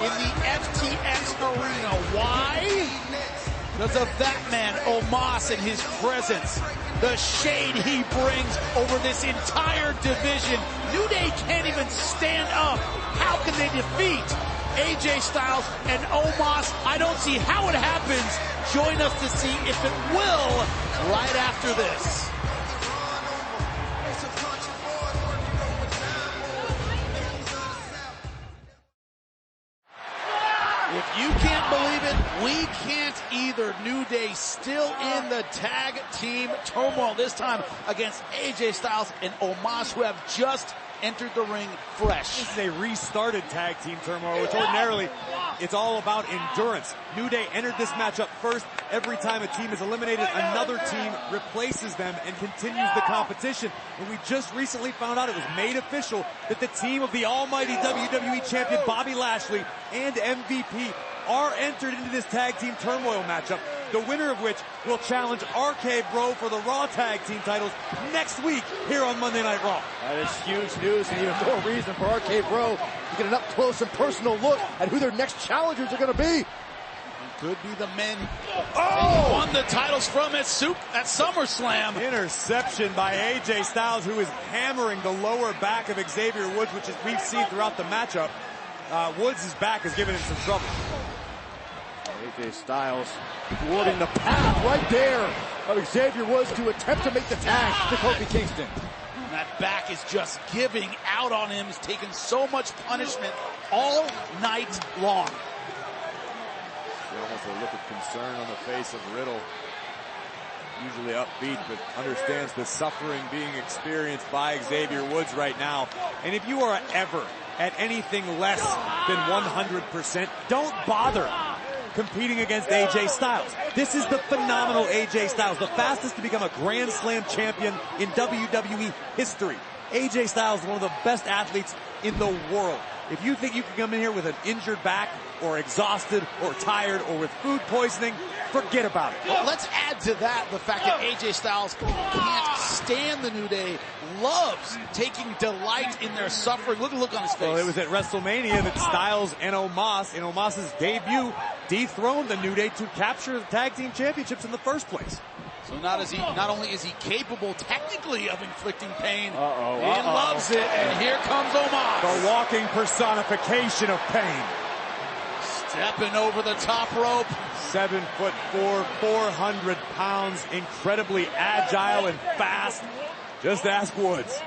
in the FTX arena. Why? Because of that man, Omos, and his presence. The shade he brings over this entire division. New Day can't even stand up. How can they defeat AJ Styles and Omos? I don't see how it happens. Join us to see if it will right after this. If you can't believe it, we can't either. New Day still in the tag team turmoil, this time against AJ Styles and Omos, who have just entered the ring fresh. This is a restarted tag team turmoil, which ordinarily it's all about endurance. New Day entered this matchup first. Every time a team is eliminated, another team replaces them and continues the competition. And we just recently found out, it was made official, that the team of the almighty WWE champion Bobby Lashley and MVP are entered into this tag team turmoil matchup, the winner of which will challenge RK Bro for the Raw tag team titles next week here on Monday Night Raw. That is huge news, and even more reason for RK Bro to get an up-close and personal look at who their next challengers are going to be. Could be the men they won the titles from at SummerSlam. Interception by AJ Styles, who is hammering the lower back of Xavier Woods, which is we've seen throughout the matchup. Woods' back is giving him some trouble. AJ Styles thwarting the path right there of Xavier Woods to attempt to make the tag to Kofi Kingston. And that back is just giving out on him. He's taken so much punishment all night long. Almost a look of concern on the face of Riddle. Usually upbeat, but understands the suffering being experienced by Xavier Woods right now. And if you are ever at anything less than 100%, don't bother competing against AJ Styles. This is the phenomenal AJ Styles, the fastest to become a Grand Slam champion in WWE history. AJ Styles is one of the best athletes in the world. If you think you can come in here with an injured back or exhausted or tired or with food poisoning, forget about it. Well, let's add to that the fact that AJ Styles can't stand the New Day, loves taking delight in their suffering. Look at the look on his face. Well, it was at WrestleMania that Styles and Omos, in Omos' debut, dethroned the New Day to capture the tag team championships in the first place. So not only is he capable technically of inflicting pain, he loves it, and here comes Omos. The walking personification of pain. Stepping over the top rope. 7'4", 400 pounds, incredibly agile and fast. Just ask Woods.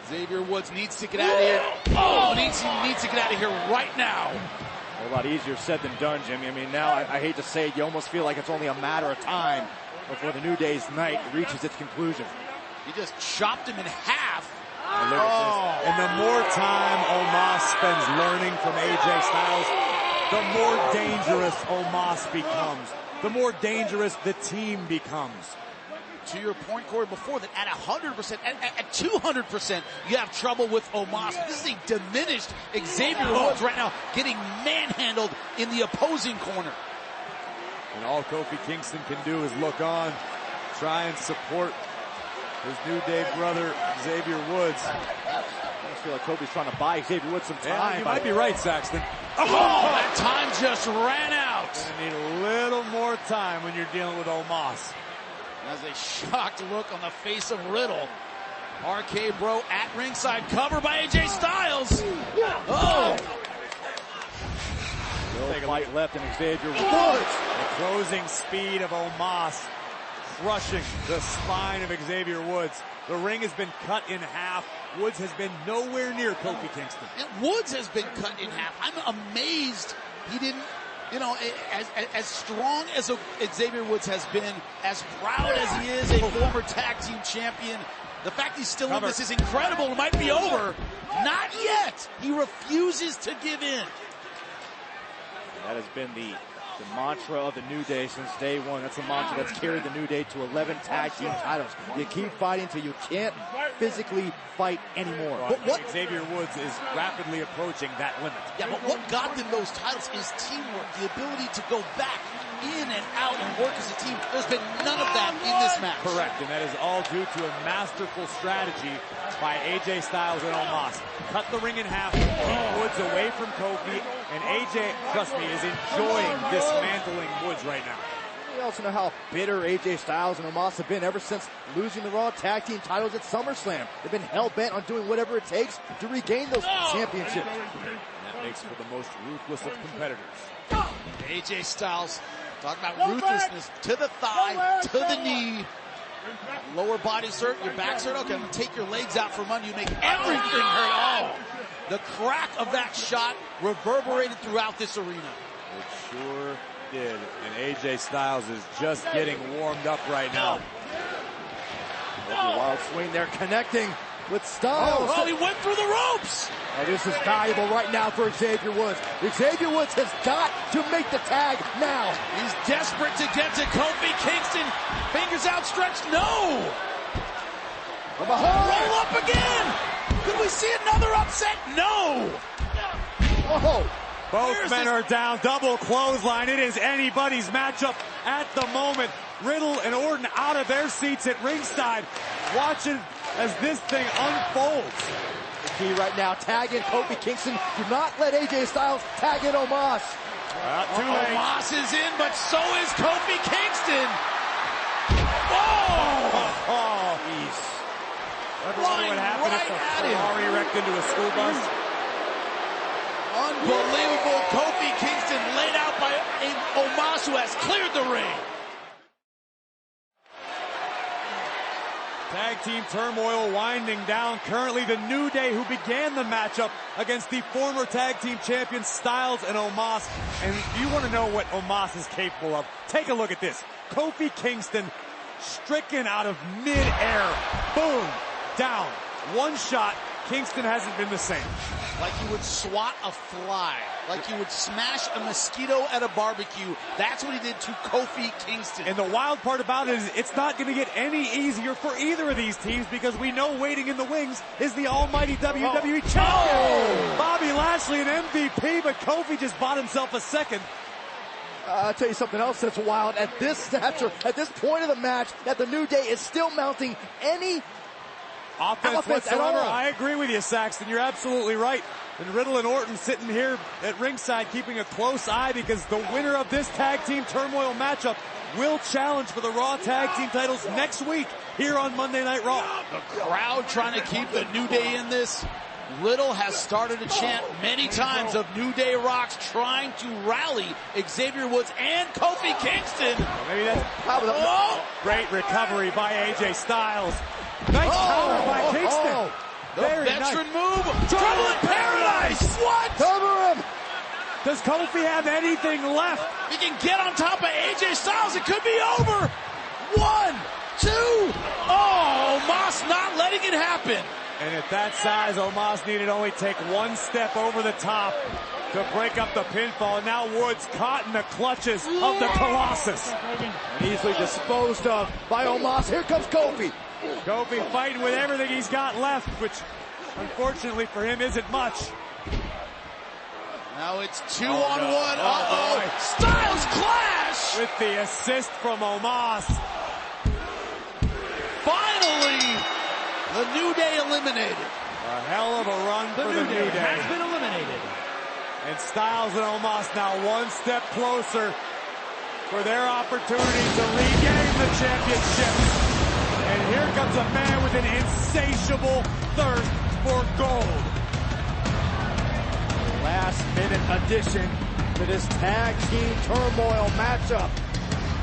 Xavier Woods needs to get out of here. Oh, needs to get out of here right now. A lot easier said than done, Jimmy. I mean, now I hate to say it, you almost feel like it's only a matter of time before the New Day's night reaches its conclusion. He just chopped him in half. And look at this. And the more time Omos spends learning from AJ Styles, the more dangerous Omos becomes. The more dangerous the team becomes. To your point, Corey, before that, at 100%, at 200%, you have trouble with Omos. This is a diminished Xavier Woods right now, getting manhandled in the opposing corner. And all Kofi Kingston can do is look on, try and support his New Day brother, Xavier Woods. I just feel like Kofi's trying to buy Xavier Woods some time. Yeah, you might be right, Saxton. Oh, that time just ran out. You need a little more time when you're dealing with Omos. As a shocked look on the face of Riddle. RK Bro at ringside, cover by AJ Styles. Oh! No fight left in Xavier Woods. The closing speed of Omos crushing the spine of Xavier Woods. The ring has been cut in half. Woods has been nowhere near Kofi Kingston. And Woods has been cut in half. I'm amazed he didn't, as strong as Xavier Woods has been, as proud as he is, a former tag team champion, the fact he's still in this is incredible. It might be over. Not yet. He refuses to give in. That has been the mantra of the New Day since day one. That's the mantra that's carried the New Day to 11 tag team titles. You keep fighting till you can't physically fight anymore. But what Xavier Woods is rapidly approaching that limit. Yeah, but what got them those titles is teamwork, the ability to go back in and out and work as a team. There's been none of that in this match. Correct, and that is all due to a masterful strategy by AJ Styles and Omos. Cut the ring in half, keep Woods away from Kofi, and AJ, trust me, is enjoying dismantling Woods right now. We also know how bitter AJ Styles and Omos have been ever since losing the Raw Tag Team titles at SummerSlam. They've been hell-bent on doing whatever it takes to regain those championships. And that makes for the most ruthless of competitors. AJ Styles, talk about ruthlessness to the thigh, to the knee. Lower body hurt, your back's hurt. Okay, I'm gonna take your legs out from under you, make everything hurt. Oh, the crack of that shot reverberated throughout this arena. It sure did. And AJ Styles is just getting warmed up right now. Wild swing there, connecting with Styles. Oh, he went through the ropes. Oh, this is valuable right now for Xavier Woods. Xavier Woods has got to make the tag now. He's desperate to get to Kofi Kingston. Fingers outstretched. No. From behind. Roll up again. Could we see another upset? No. Oh. Both men are down. Double clothesline. It is anybody's matchup at the moment. Riddle and Orton out of their seats at ringside, watching as this thing unfolds. The key right now, tag in Kofi Kingston. Do not let AJ Styles tag in Omos. Too late. Omos is in, but so is Kofi Kingston. Oh! Jeez. Ever wonder what happened if a Ferrari wrecked into a school bus? Unbelievable. Kofi Kingston laid out by Omos, who has cleared the ring. Tag team turmoil winding down. Currently the New Day, who began the matchup against the former tag team champions Styles and Omos. And if you want to know what Omos is capable of, take a look at this. Kofi Kingston stricken out of mid-air. Boom. Down. One shot. Kingston hasn't been the same. Like you would swat a fly. Like you would smash a mosquito at a barbecue. That's what he did to Kofi Kingston. And the wild part about it is it's not going to get any easier for either of these teams, because we know waiting in the wings is the almighty WWE champion. Bobby Lashley, an MVP, but Kofi just bought himself a second. I'll tell you something else that's wild. At this stature, at this point of the match, that the New Day is still mounting any offense whatsoever. I agree with you, Saxton. You're absolutely right. And Riddle and Orton sitting here at ringside keeping a close eye, because the winner of this tag team turmoil matchup will challenge for the Raw tag team titles next week here on Monday Night Raw. The crowd trying to keep the New Day in this. Riddle has started a chant many times of New Day rocks, trying to rally Xavier Woods and Kofi Kingston. Well, maybe that's great recovery by AJ Styles. Nice counter by Kingston. The veteran move. Trouble in paradise. What? Cover him. Does Kofi have anything left? He can get on top of AJ Styles. It could be over. 1, 2. Oh, Omos not letting it happen. And at that size, Omos needed only take one step over the top to break up the pinfall. And now Woods caught in the clutches of the Colossus. And easily disposed of by Omos. Here comes Kofi. Kofi fighting with everything he's got left, which unfortunately for him isn't much. Now it's 2-on-1. Uh-oh. Styles clash! With the assist from Omos. Finally, the New Day eliminated. A hell of a run for the New Day. Has been eliminated. And Styles and Omos now one step closer for their opportunity to regain the championship. And here comes a man with an insatiable thirst for gold. Last minute addition to this tag team turmoil matchup.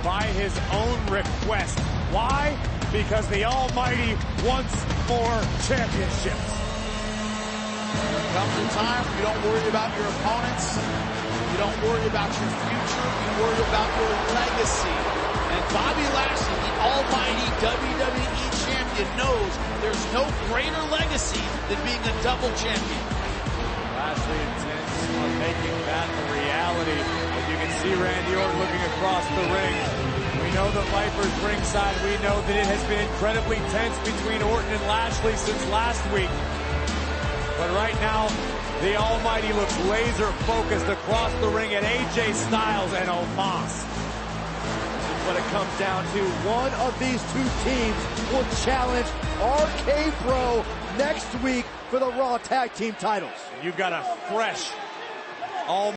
By his own request. Why? Because the Almighty wants more championships. There comes a time you don't worry about your opponents. You don't worry about your future. You worry about your legacy. And Bobby Lashley, the almighty WWE champion, knows there's no greater legacy than being a double champion. Lashley intends on making that a reality. As you can see Randy Orton looking across the ring. We know the Vipers ringside. We know that it has been incredibly tense between Orton and Lashley since last week. But right now, the Almighty looks laser focused across the ring at AJ Styles and Omos. what it comes down to. One of these two teams will challenge RK Bro next week for the Raw Tag Team titles. You've got a fresh, all